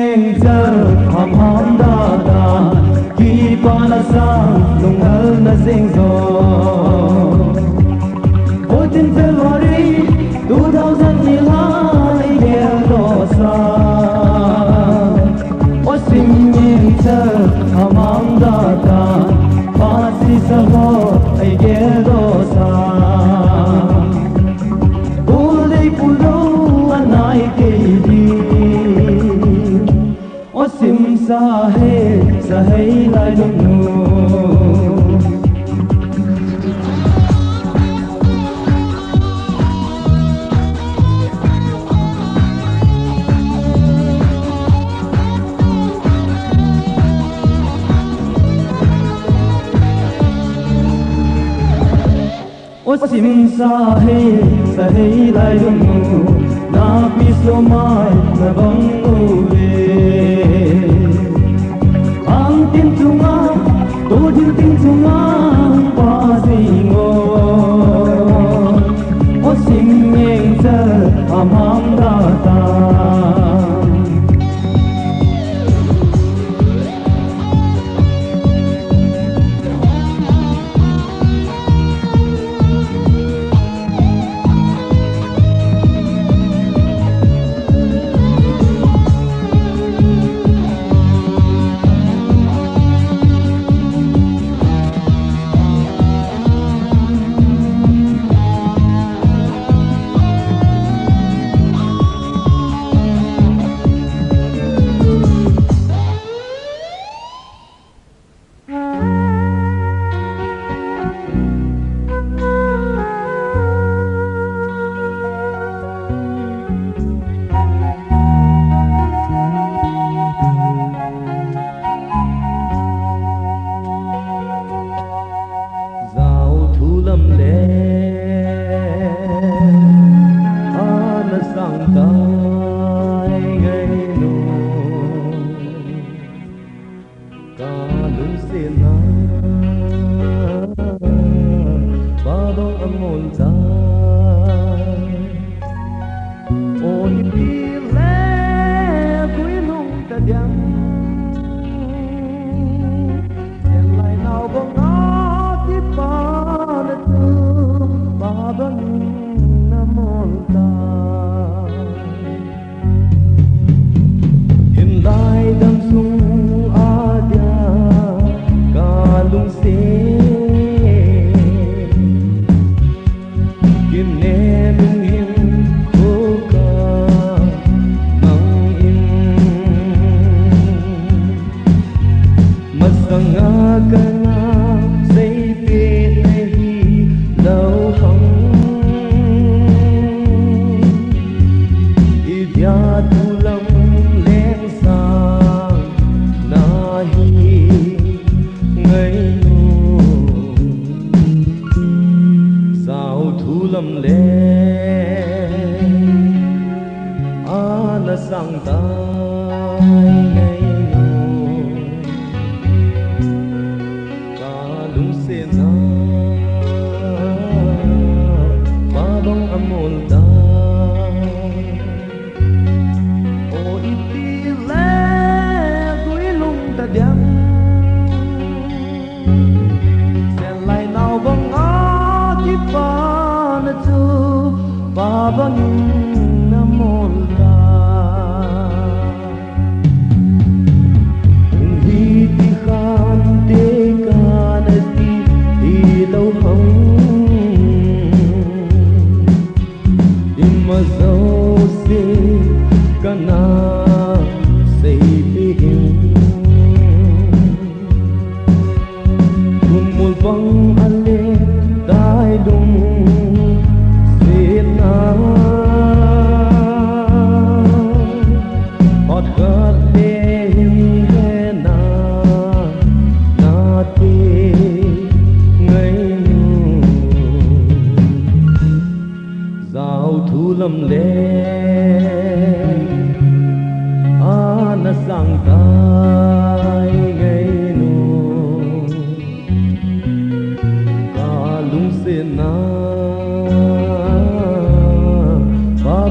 miên giờ hòm hòm đỏ đỏ khi qua là sao lùng hơn là riêng rồi vô tình phải bỏ đi tu thao dân như hai đeo đỏ xa ô xin miên giờ hòm hòm đỏ đỏ ba si sa ho ai ghé đỏ xa sim sa hey lai lung nu sim sa hey lai lung nu na pi so mai na bang nu tin chung á, tôi tin chung á, qua gì ngô, ô xin nghe giờ ham ra ta.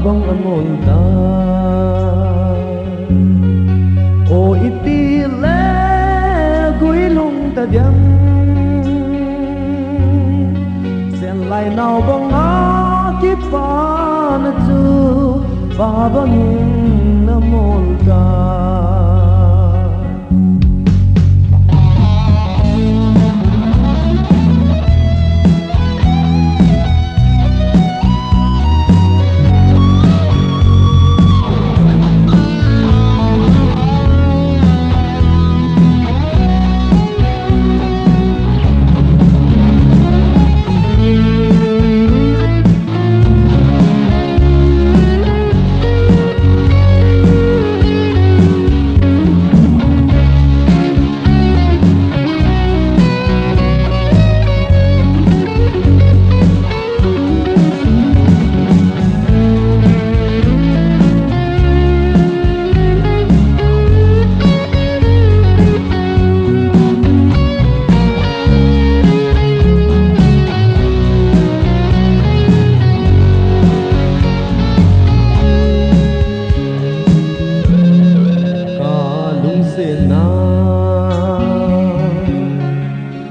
bong an môn ta pa na chu babangin na molka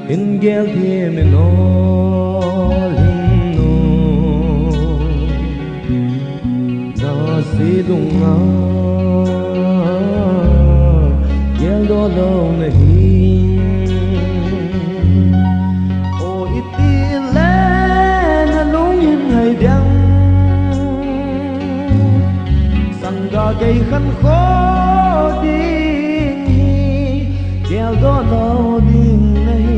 Ingel him in all na sidunga gel do lo nahi o itile na lung in hay dang sanga gay khan kho ding gel do lo ding nahi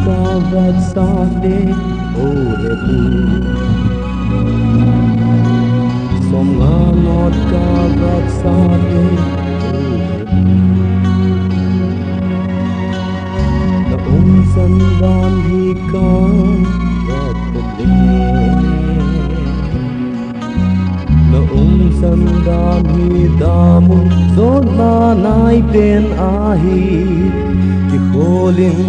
Kavat sade orebu somnganot kavat sade orebu na sandan hika ratne na sandan hidamu zona nai pen ahi ki kholin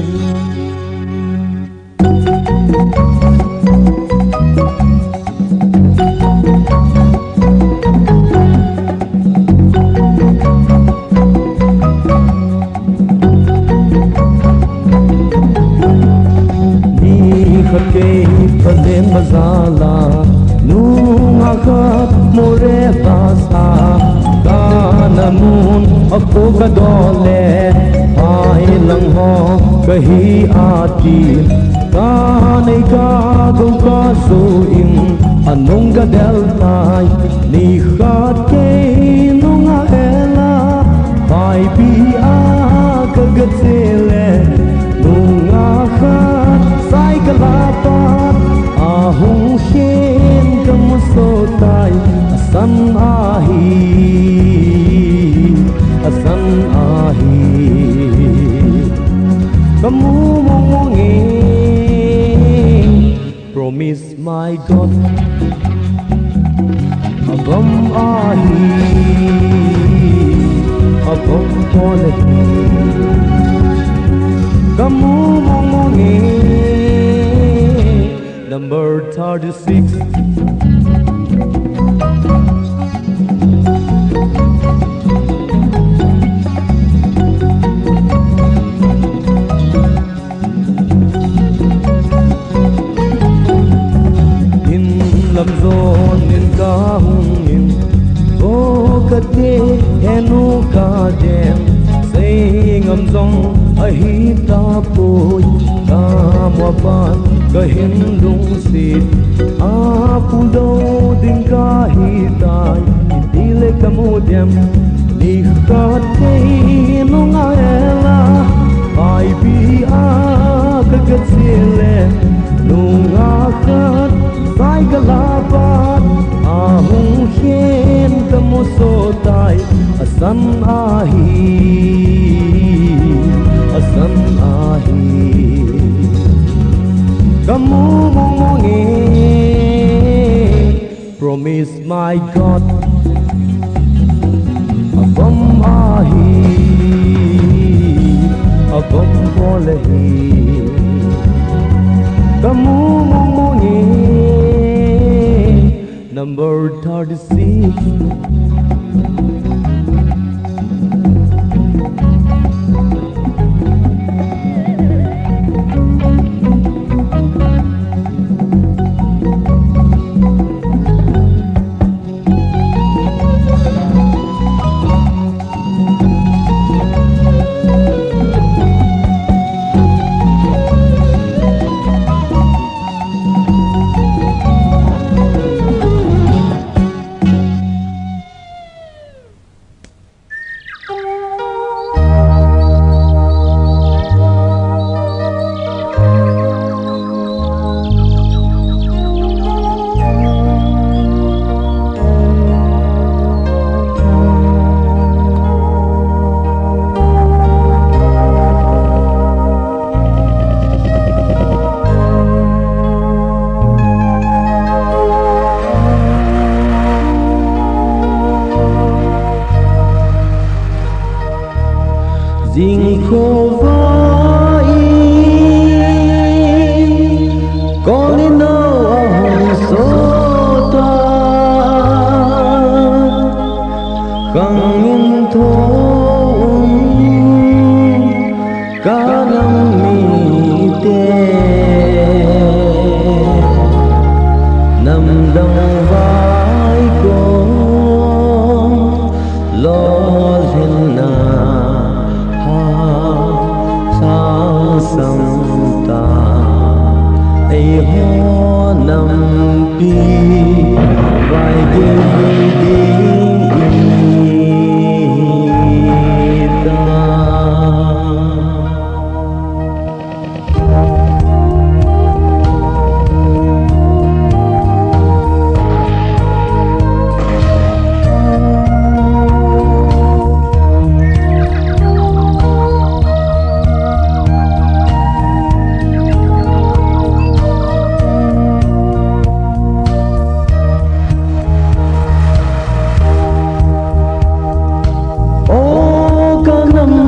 Pade mazala nunga khat more basa kana mun ako kadole ai lang ho kahi ati kanai ka go ka so in anong ga deltai ni khat ke nunga ela pai pi a kagatele nunga khat sai kalapa ahong shen kamusotai asan ahi kamu monge promise my God abam ahi abam quality kamu monge number 36 in lam zon in ka hung in o ka te henu ka dem say ngam zong a hi ta poi ka mo pan ka hin lung sit a pu do din ka hi tai dile ka mo dem ni ka te no nga ela ai bi a ka ka sile no nga khat sai ka la pa a hung hen ka mo so tai Asam ahi, asam ahi. Kamu ngomongin, promise my God. Abam ahi, abam bolehi. Kamu ngomongin, number 36. Dinh khô vai có nên đâu hồng số ta khăng in thôn cả năm mi tê nằm đồng vai con lo lên na Santa ai ho nam pi vai ge ta năm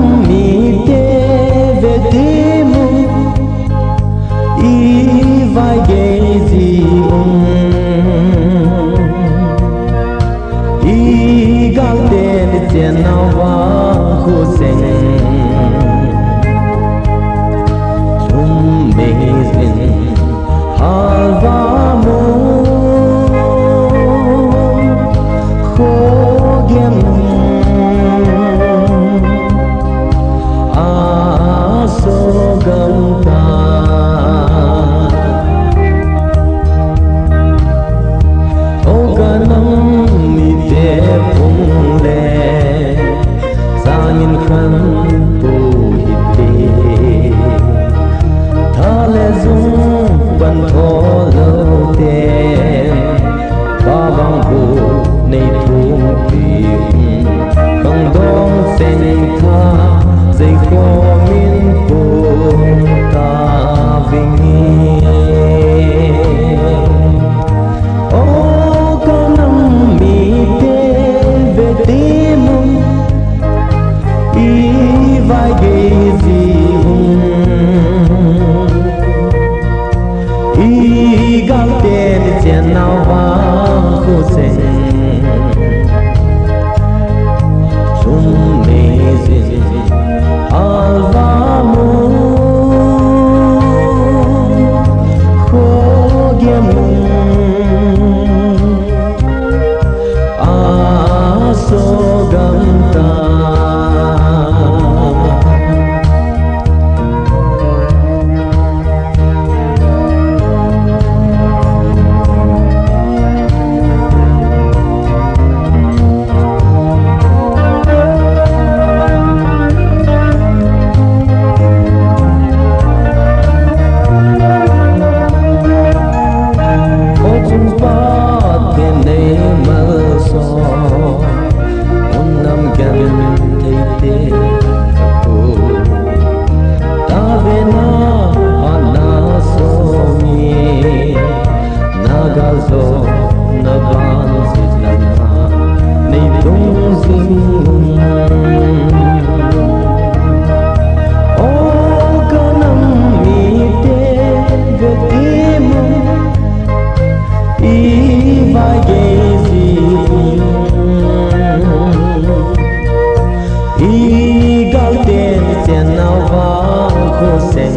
sen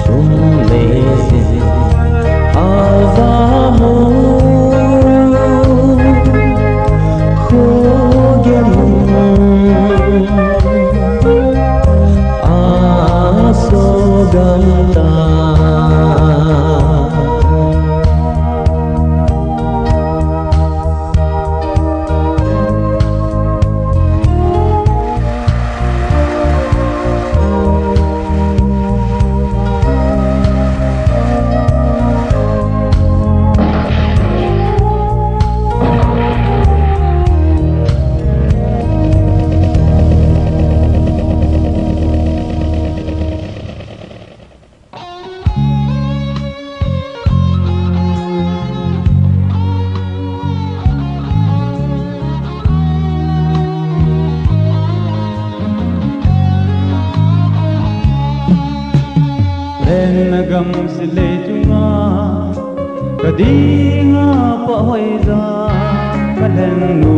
chúng mê xin avamu khogem asoganta gam sile chunga kadinga pahoiza kalenu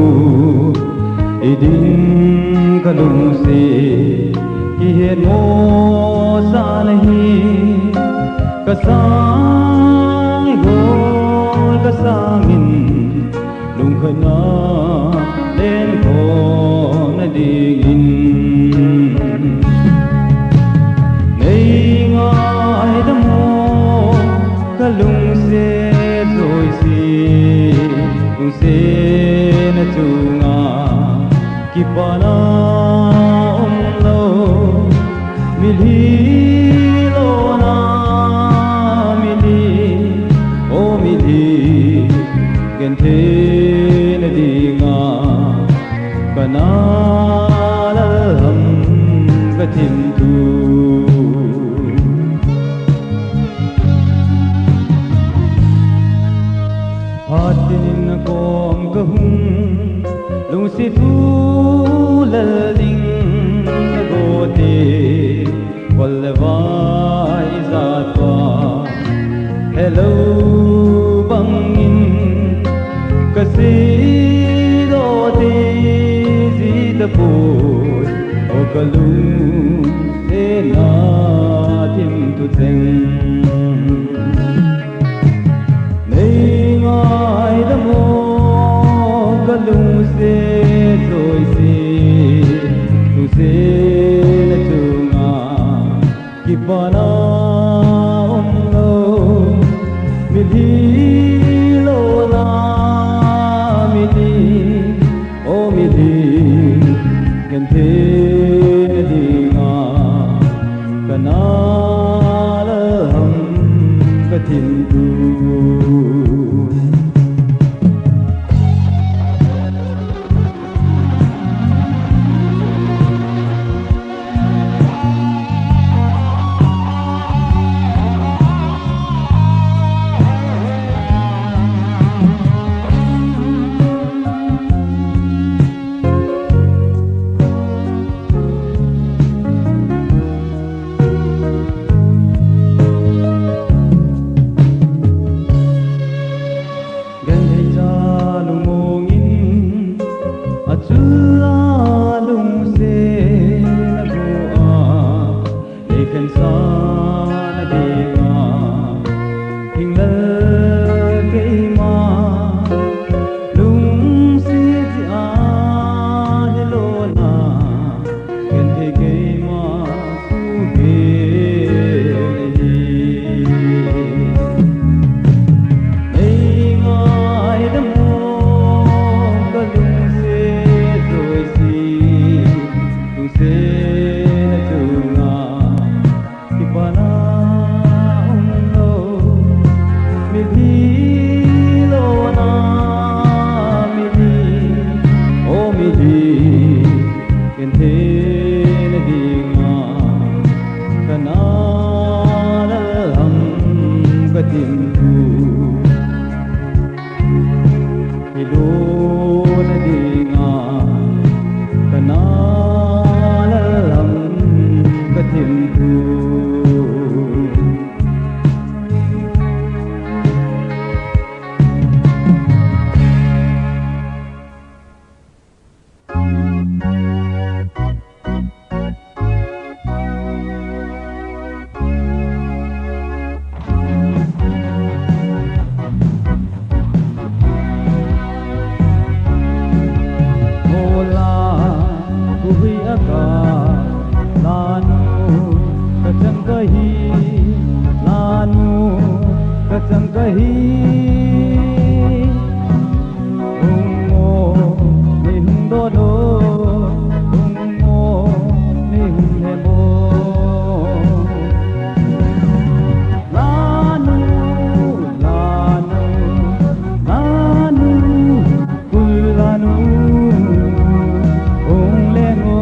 idin kalung se kihet mo sanahi kasang igol kasangin lungkhana len ko na digin lung se rồi si lung se na chunga kipana lo mili lo na mili o mili gente na dinga kana la ham gatim tu Hatin kom kahum lung si thu laling gote walwai zatwa hello bangin kasi dote zidapur o kalung se na tim tu teng lung se rồi si lung se na chunga kipana lo mili lo na mili o mili gente dinga kana la hi lanu kachang kahi ungo ni hundo no ungo ni hunde mo lanu lanu lanu kulanu unglengo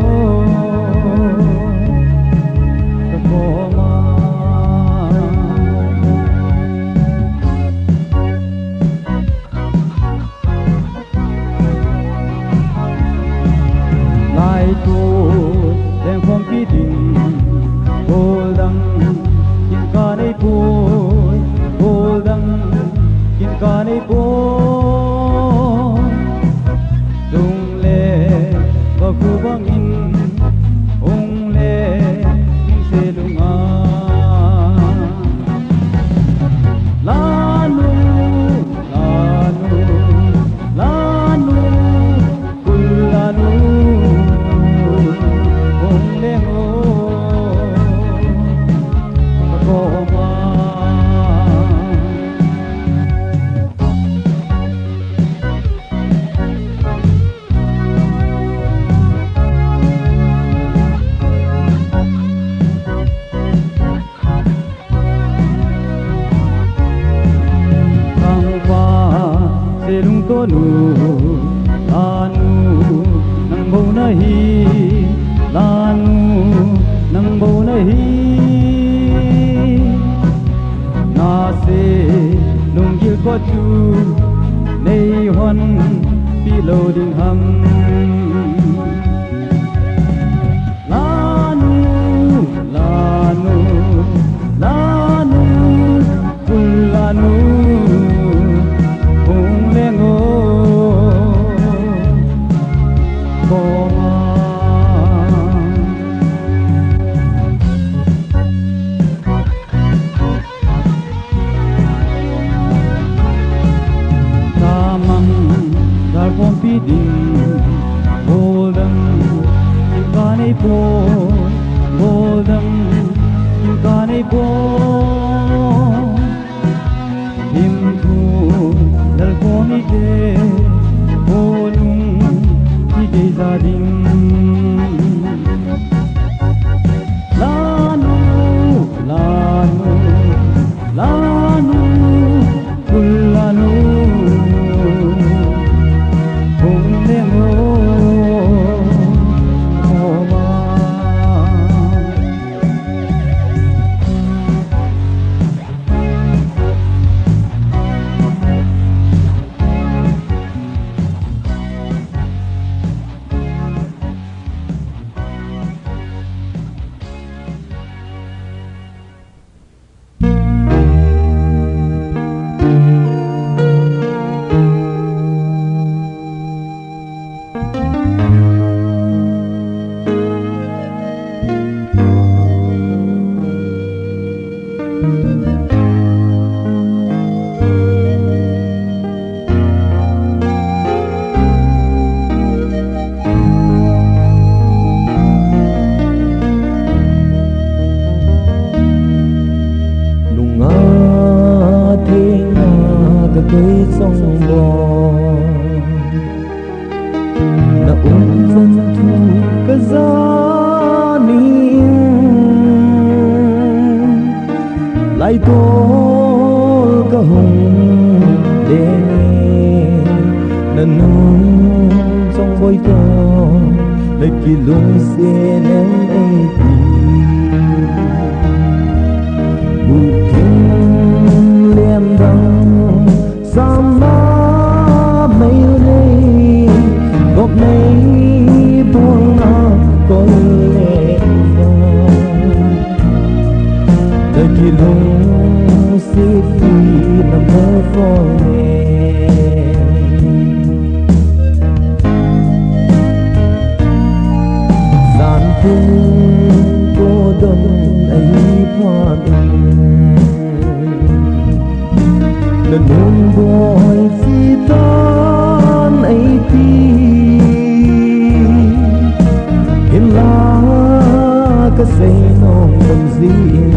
cái say nong tâm riêng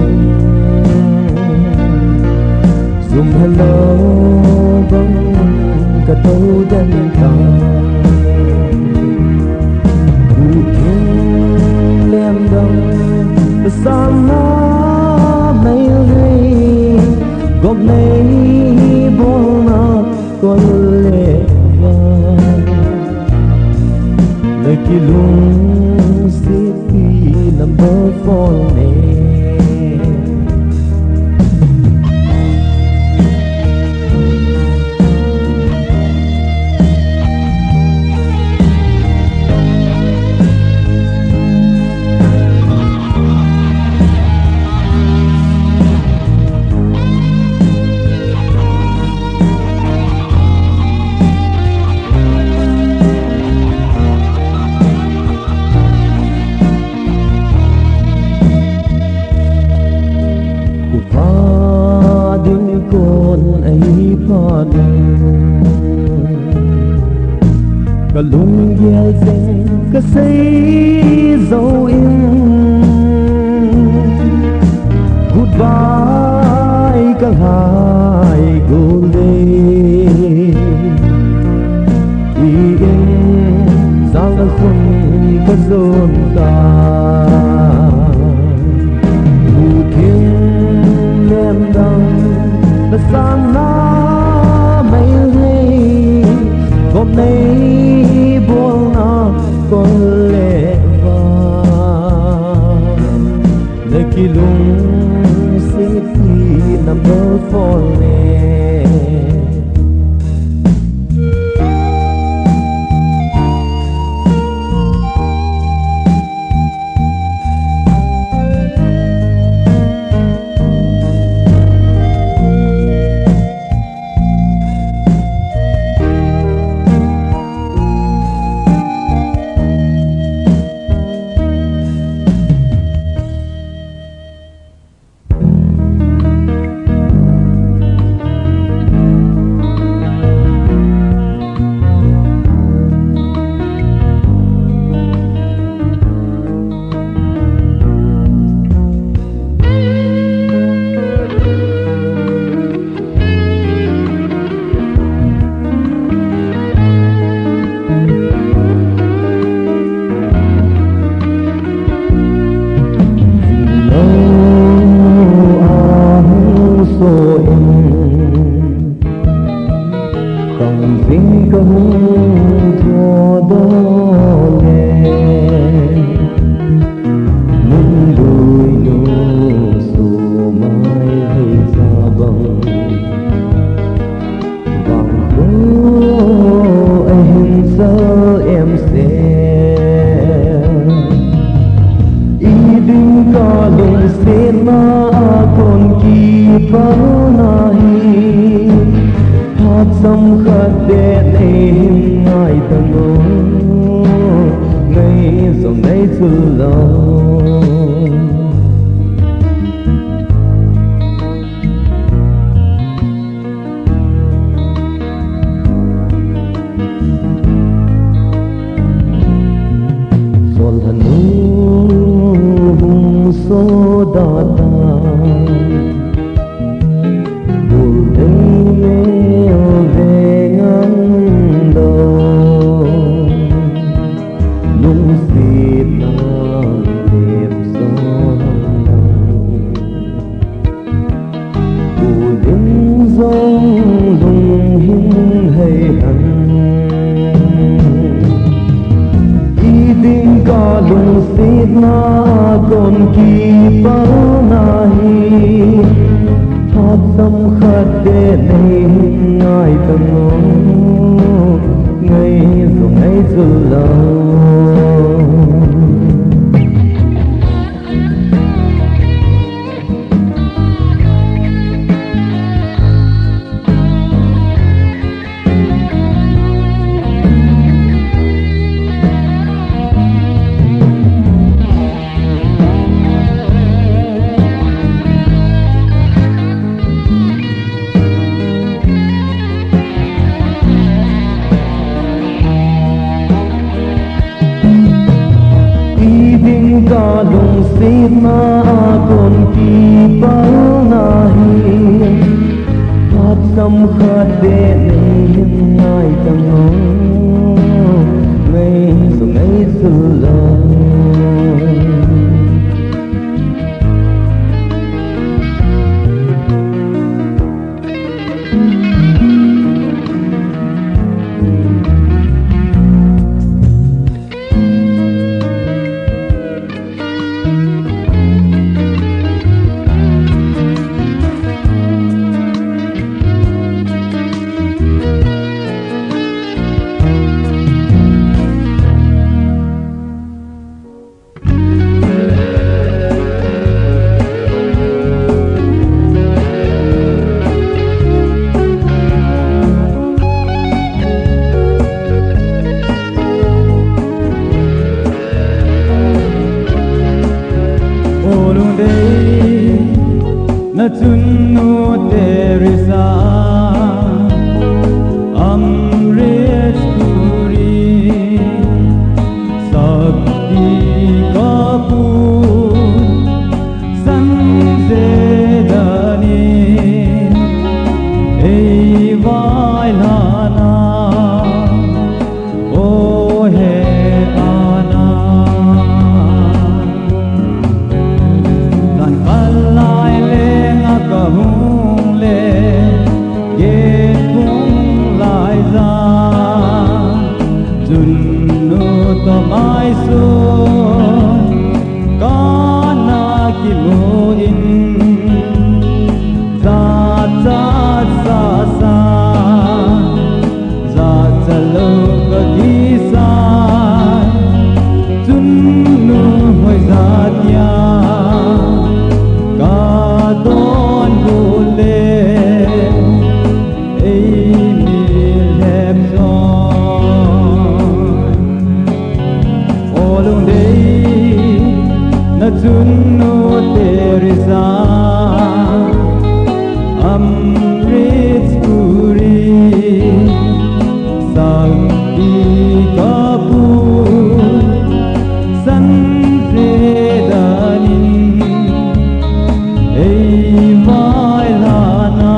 dùng hello vâng cả tâu đen càng vụ thiên lem đông sáng nó mấy ngày góc này buông nó con lệ vàng nơi kia lung city number 4 này cả lung ye deng cả say dấu in goodbye cả hai gole in sang là khun cả zon ta vụ thiên lem đăng và sang na mấy ngày hôm nay buông nó con lệ vàng nơi kia lung city number 4 này Hãy ma kon ki pau nahi hat sam khat de nei ngai tang ngai su ngai su la na tunnu teresa amrit puri sakti kapu sanzedani ei vailana o he ana tan kalai hung le ye hung lai ra chun nu to mai su ka na ki mu in za za sa sa za za lo ka gi sa chun nu hoi za tia ka don bule ei mi lem son olung dei na chun no teresa amrit puri sakti kapu sanzedanin ei vailana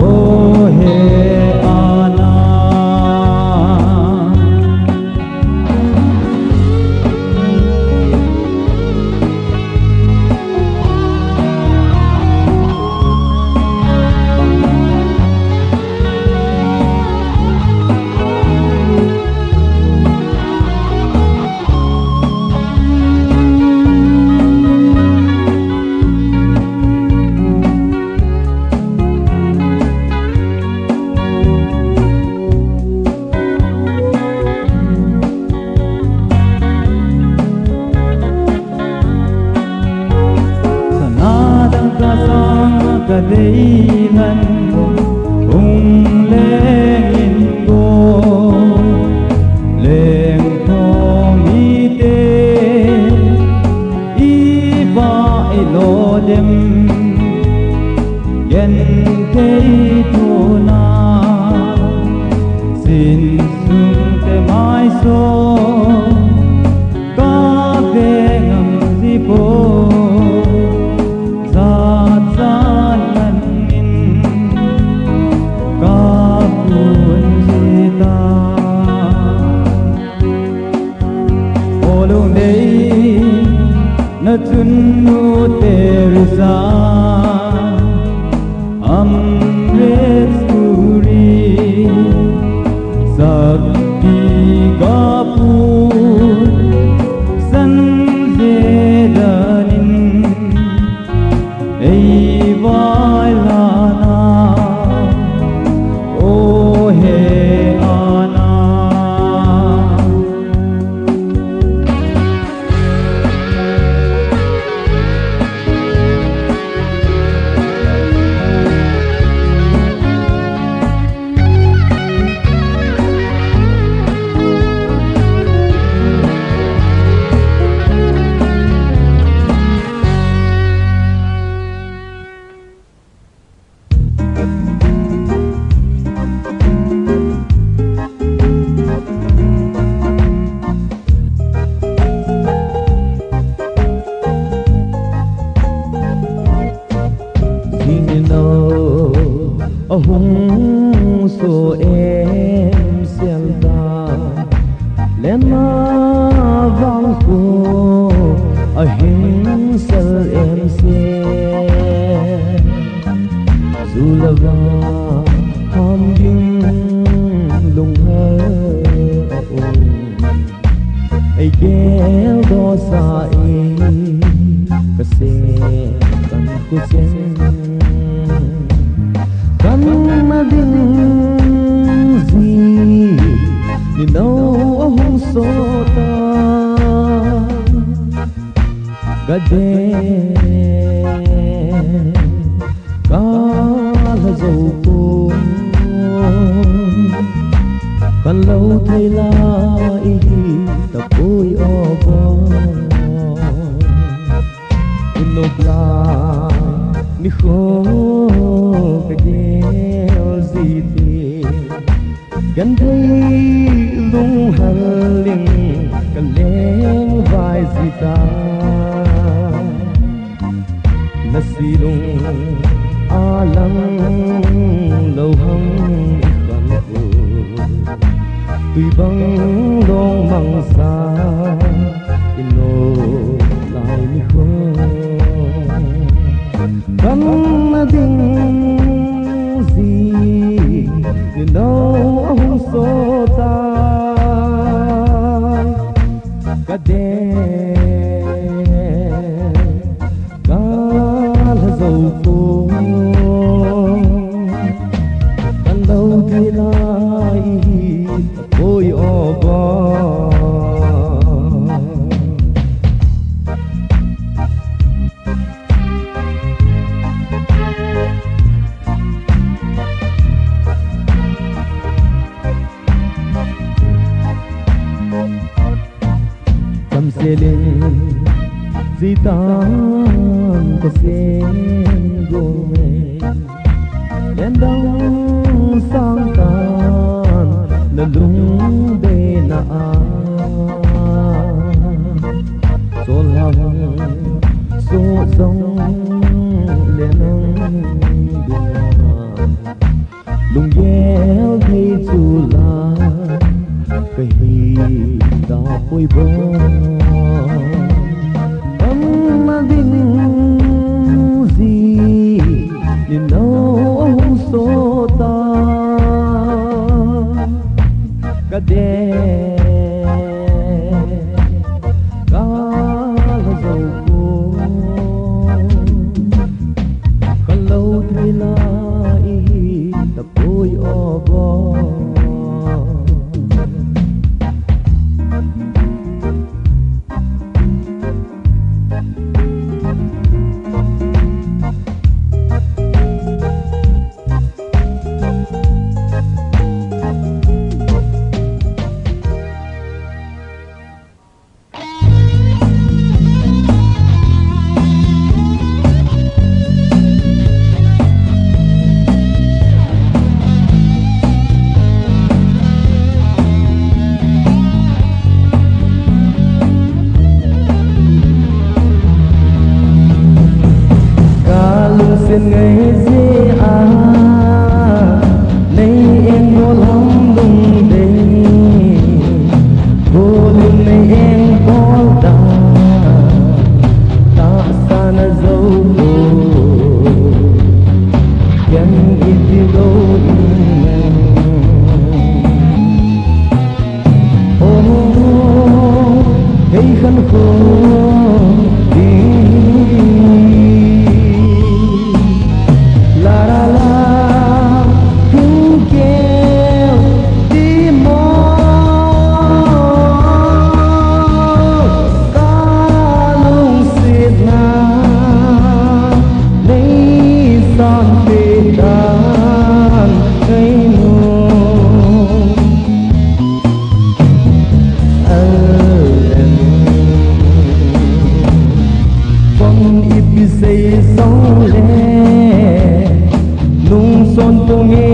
o he ana kadeinan ung lengin go leng thong ite I ba ilo dem gen kei thona sin sung te mai so ka ve ngam si po na tunnu teresa amrit puri sakti kapu sanzedanin ei vailana o he ana hùng số em xem ta lên mà vang phố ở hình sơ em xem dù là vào hòm dưng lung hơ ai kéo đó xa cái xe cần cô xem kan mà đừng gì đi đâu ông số ta cái đêm cả là dấu cô kan lâu thay lại tập ôi ô bò nộp lại mi khô cái đeo gì thì gần đây lung hằn liền cái lén vai gì ta na si lung alam lâu hăng khăn hồ tuy băng đông măng xa ino lại mi khô kan na ding gì nên đâu ông số ta cả đêm cả là dấu phố kan lâu thì lại ôi ô bò lên di tan cái sen gồm đen đông sang tan là lung bê na số lòng số sông lên lung ghé thấy chu la cái hi đã bôi bơ mà đừng gì nên đâu số ta cả đêm cả là dấu cô còn lâu thay lại tập ôi ô bò ngày dễ à nay em vô lắm đừng để vô đêm nay em có ta ta xa na dấu cô chẳng ít đi đâu ô thấy khăn khô Hãy subscribe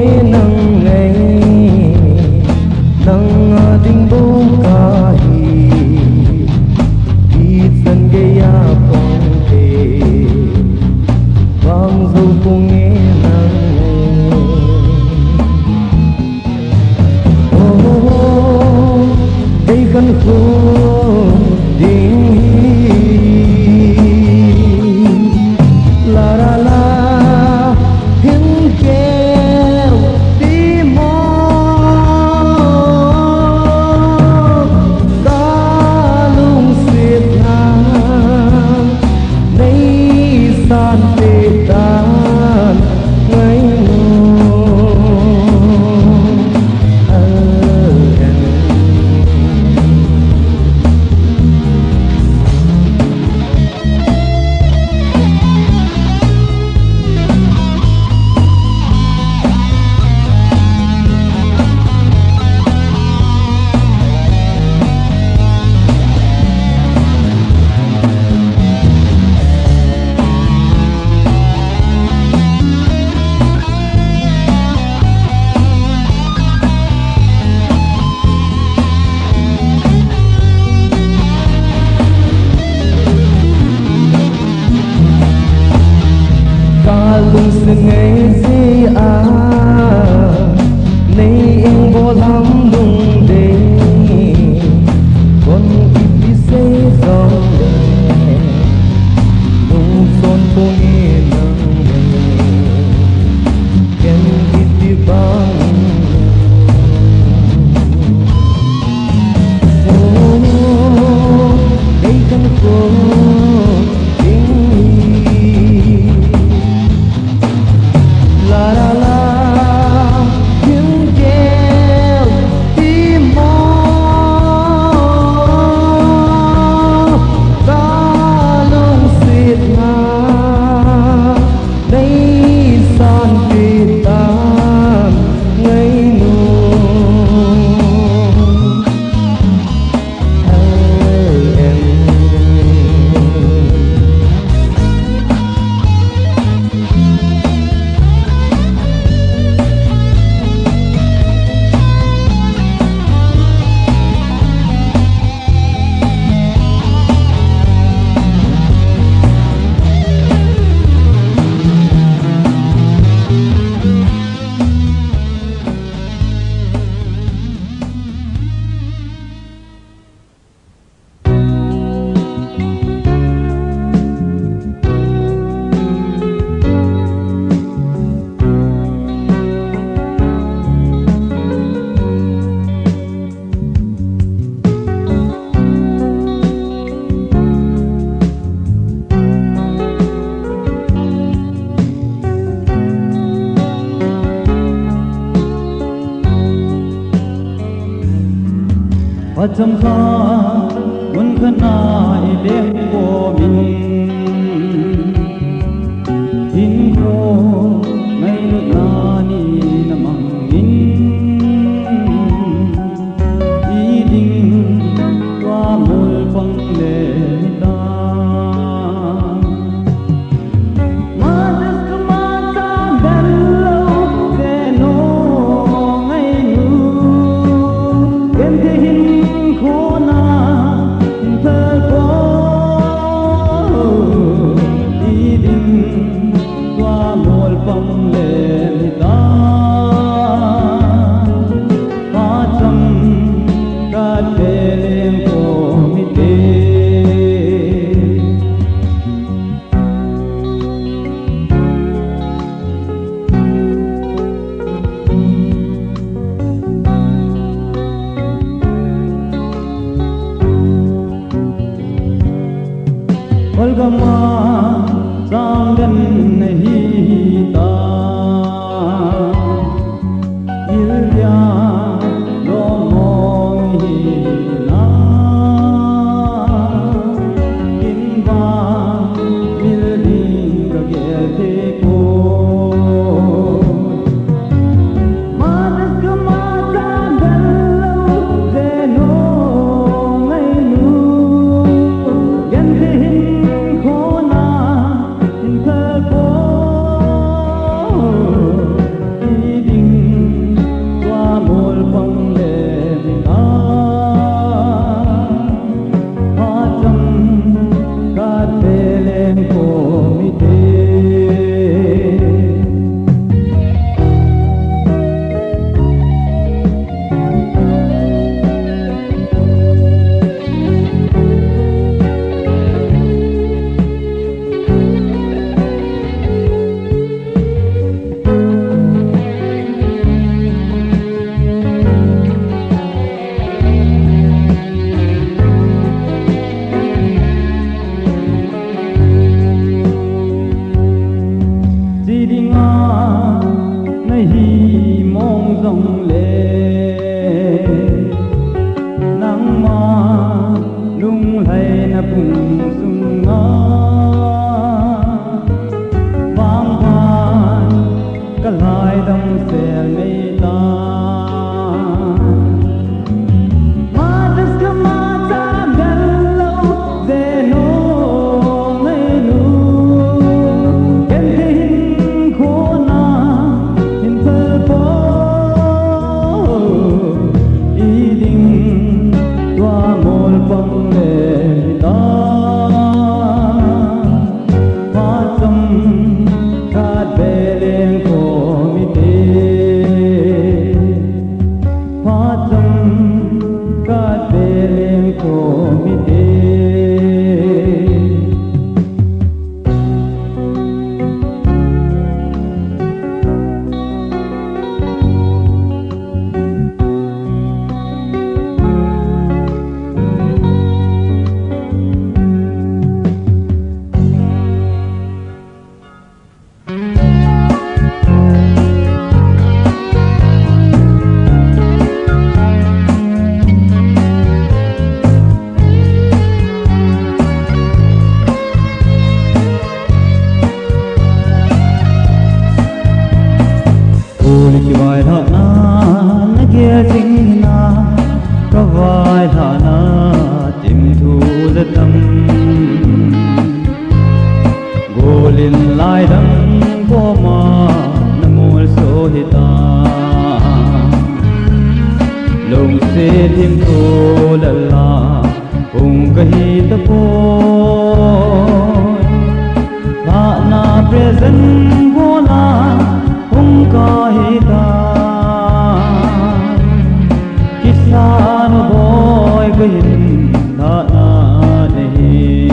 ngày gì à nay em vô lắm đùng đê con kịp đi xây dòng đê nung son phố nghe nắng đê ken kịp đi băng cây khăn phố la la la những kêu tim mơ ta luôn xịt hà đây san vì ta ngây ngô em Chăm kha muốn khăn ai đêm của mình hin khô ngày nước nani nam mang in ý định qua môi phăng lệ ta mà đất mà ta bello để nó ngày nu em thế hin khô na thơ có ý định qua môi phăng lệ ta phá trăm cả thế lên của mi tê Olgama samdan nahi ta ilya lo mong hi na inba milding ka ge ko manas ka mata dallo de no mai nu gen lai đăng cô mà nam mô so hita lung se thim thu la la ung kahi ta po na na present bola ung kahi ta kisan boy kahin na na nahi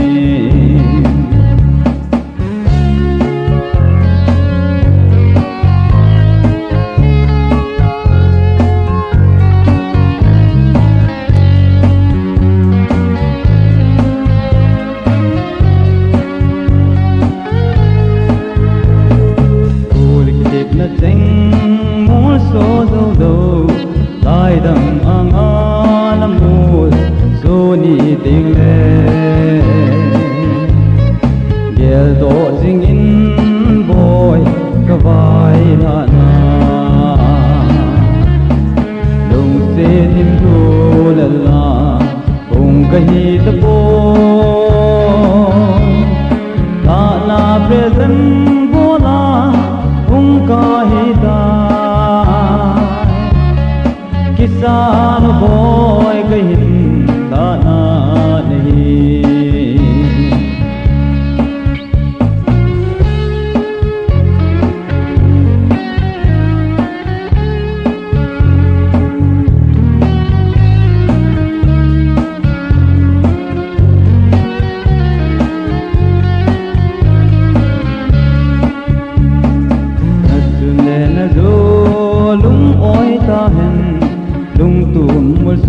किसान बोय कहीं दाना नहीं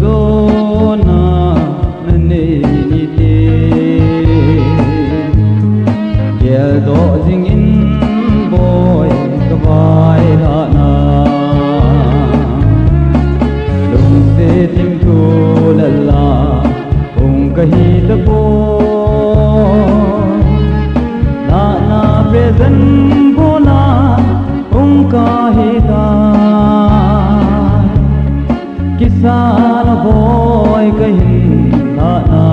Zona nane ni te gel do jing in boy kawai ha na lung se tim tu la la ung kahi ta bo na na present bola ung kahi ta किसान बोय कहीं दाना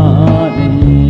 नहीं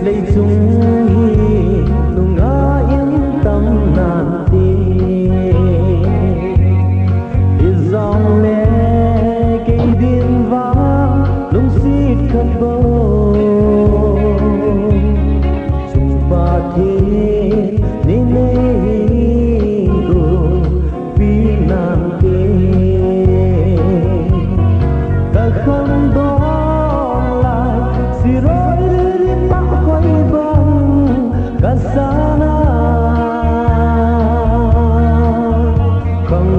lấy chung lung ngã yên tâm nàn ti dòng lệ cây điên vang lung xít khăn bô chung ba thiên nên nên đồ vì nàn kê ta không đó lại xì rối Kasana kang